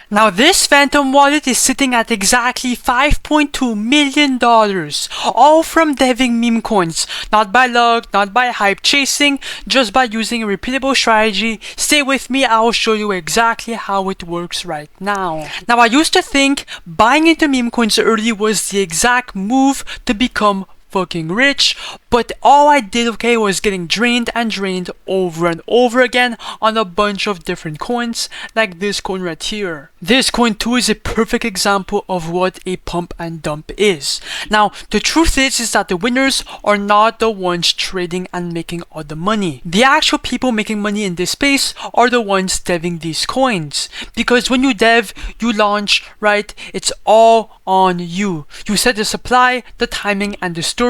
Now this Phantom wallet is sitting at exactly $5.2 million, all from deving meme coins, not by luck, not by hype chasing, just by using a repeatable strategy. Stay with me, I'll show you exactly how it works right now. Now I used to think buying into meme coins early was the exact move to become fucking rich, but all I did, okay, was getting drained and drained over and over again on a bunch of different coins, like this coin right here. This coin too is a perfect example of what a pump and dump is. Now, the truth is that the winners are not the ones trading and making all the money. The actual people making money in this space are the ones deving these coins. Because when you dev, you launch, right? It's all on you. You set the supply, the timing, and the story.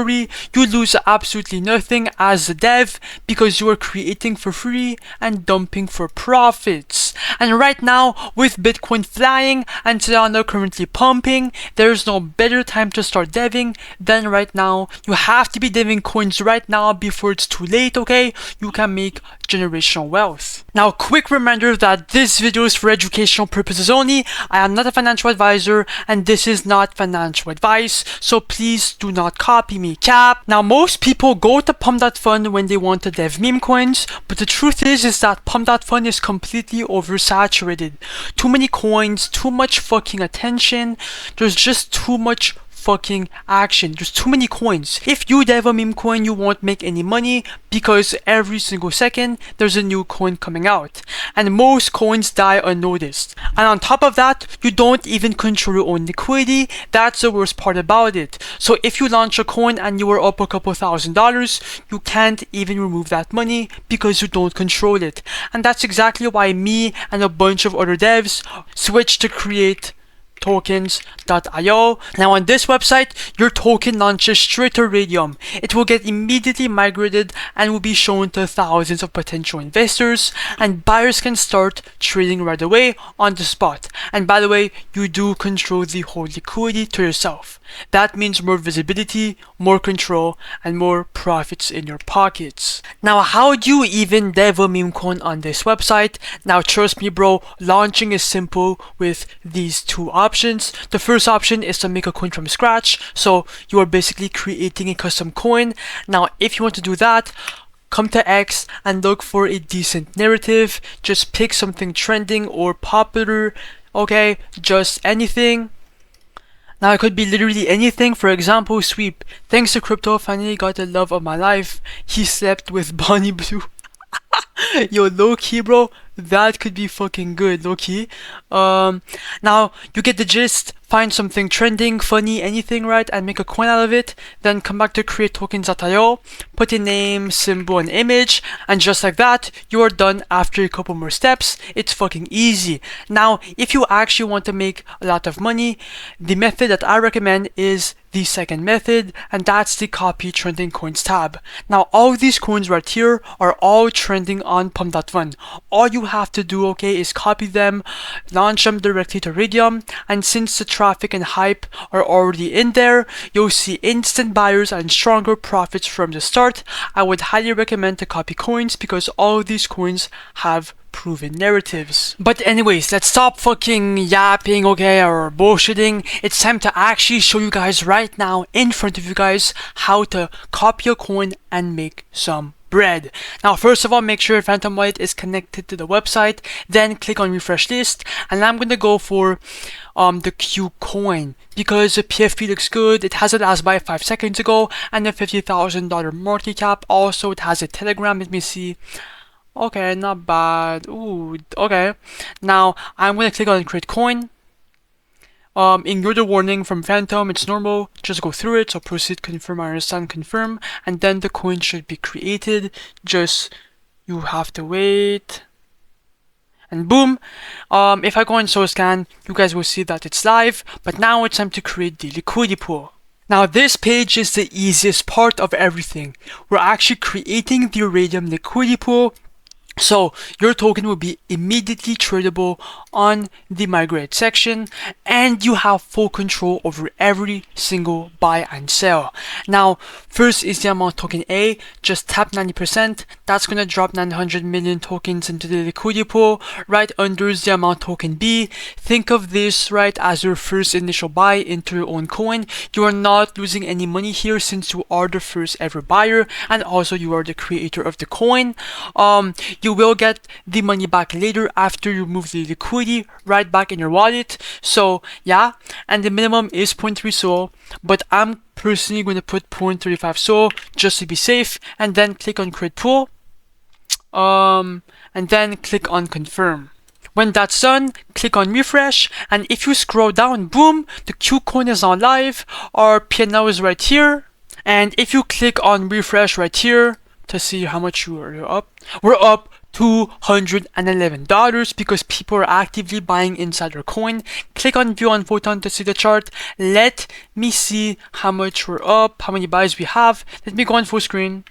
You lose absolutely nothing as a dev because you are creating for free and dumping for profits. And right now, with Bitcoin flying and Solana currently pumping, there's no better time to start deving than right now. You have to be deving coins right now before it's too late, okay? You can make generational wealth. Now, quick reminder that this video is for educational purposes only. I am not a financial advisor and this is not financial advice, so please do not copy me, cap. Now, most people go to Pump.Fun when they want to dev meme coins, but the truth is that Pump.Fun is completely oversaturated. Too many coins, too much fucking attention, there's just too much fucking action. There's too many coins. If you dev a meme coin, you won't make any money because every single second there's a new coin coming out, and most coins die unnoticed. And on top of that, you don't even control your own liquidity. That's the worst part about it. So if you launch a coin and you are up a couple $1,000s, you can't even remove that money because you don't control it. And that's exactly why me and a bunch of other devs switched to create tokens.io. Now on this website, your token launches straight to Raydium. It will get immediately migrated and will be shown to thousands of potential investors, and buyers can start trading right away on the spot. And by the way, you do control the whole liquidity to yourself. That means more visibility, more control, and more profits in your pockets. Now, how do you even dev a meme coin on this website? Now, trust me, bro, launching is simple with these two options. The first option is to make a coin from scratch. So you are basically creating a custom coin. Now, if you want to do that, come to X and look for a decent narrative. Just pick something trending or popular. Okay, just anything. Now it could be literally anything. For example, Sweep. Thanks to crypto, finally got the love of my life. He slept with Bonnie Blue. Yo, low key, bro, that could be fucking good, low key. Now you get the gist. Find something trending, funny, anything, right, and make a coin out of it. Then come back to create tokens.io, put a name, symbol, and image, and just like that, you are done after a couple more steps. It's fucking easy. Now, if you actually want to make a lot of money, the method that I recommend is the second method, and that's the copy trending coins tab. Now, all these coins right here are all trending on Pump.Fun. All you have to do, okay, is copy them, launch them directly to Raydium, and since the traffic and hype are already in there, you'll see instant buyers and stronger profits from the start. I would highly recommend to copy coins because all of these coins have proven narratives. But anyways, let's stop fucking yapping, okay, or bullshitting. It's time to actually show you guys right now in front of you guys how to copy a coin and make some bread. Now, first of all, make sure your Phantom wallet is connected to the website, then click on refresh list, and I'm gonna go for the Q coin because the PFP looks good. It has a last buy 5 seconds ago and a $50,000 market cap. Also, it has a Telegram. Let me see. Okay, not bad. Ooh, okay. Now I'm gonna click on create coin. Ignore the warning from Phantom, it's normal, just go through it. So proceed, confirm, I understand, confirm, and then the coin should be created. Just, you have to wait. And boom, if I go on SoScan, you guys will see that it's live, but now it's time to create the liquidity pool. Now this page is the easiest part of everything. We're actually creating the Raydium liquidity pool. So your token will be immediately tradable on the migrate section, and you have full control over every single buy and sell. Now, first is the amount token A. Just tap 90%. That's gonna drop 900 million tokens into the liquidity pool. Right under is the amount token B. Think of this right as your first initial buy into your own coin. You are not losing any money here since you are the first ever buyer, and also you are the creator of the coin. You will get the money back later after you move the liquidity right back in your wallet. So yeah, and the minimum is 0.3 SOL, but I'm personally going to put 0.35 SOL just to be safe, and then click on create pool, and then click on confirm. When that's done, click on refresh, and if you scroll down, boom, the Q coin is now live. Our P&L is right here, and if you click on refresh right here to see how much you are up, we're up $211 because people are actively buying inside our coin. Click on view on Photon to see the chart. Let me see how much we're up, how many buys we have. Let me go on full screen.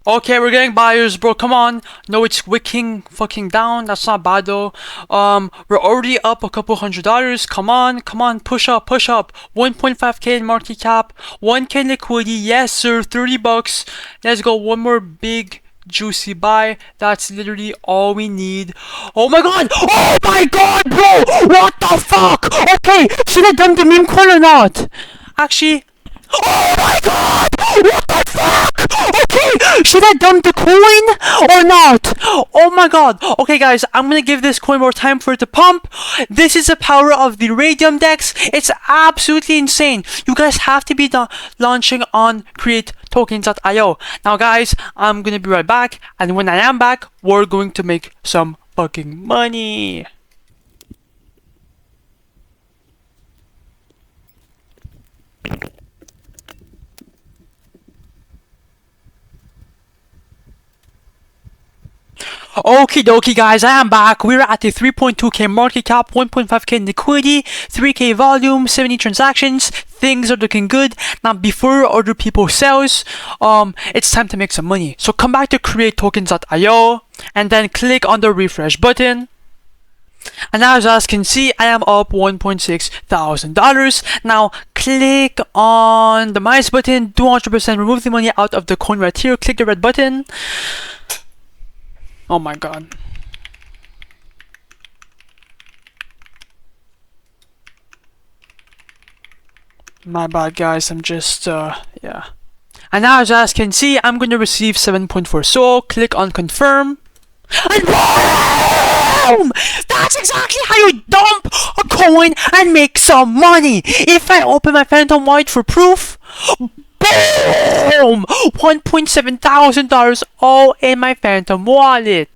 Okay, we're getting buyers, bro. Come on. No, it's wicking fucking down. That's not bad though. We're already up a couple $100. Come on, come on, push up, push up. 1.5k in market cap, 1k liquidity. Yes, sir. 30 bucks. Let's go. One more big juicy buy. That's literally all we need. Oh my god! Oh my god, bro! What the fuck? Okay, should I dump the meme coin or not? Actually, oh my god! What the fuck? Okay, should I dump the coin or not? Oh my god. Okay guys, I'm gonna give this coin more time for it to pump. This is the power of the Raydium DEX. It's absolutely insane. You guys have to be launching on create tokens.io. Now guys, I'm gonna be right back, and when I am back, we're going to make some fucking money. Okie dokie guys, I am back. We're at the 3.2k market cap, 1.5k liquidity, 3k volume, 70 transactions. Things are looking good. Now before other people sells, it's time to make some money. So come back to create tokens.io and then click on the refresh button. And now as you guys can see, I am up $1.6 thousand. Now click on the minus button, do 100%, remove the money out of the coin right here, click the red button. Oh my god. My bad guys, I'm just, yeah. And now as you guys can see, I'm going to receive 7.4 SOL, click on confirm. And boom! That's exactly how you dump a coin and make some money. If I open my Phantom Wallet for proof, boom! $1.7 thousand all in my Phantom Wallet.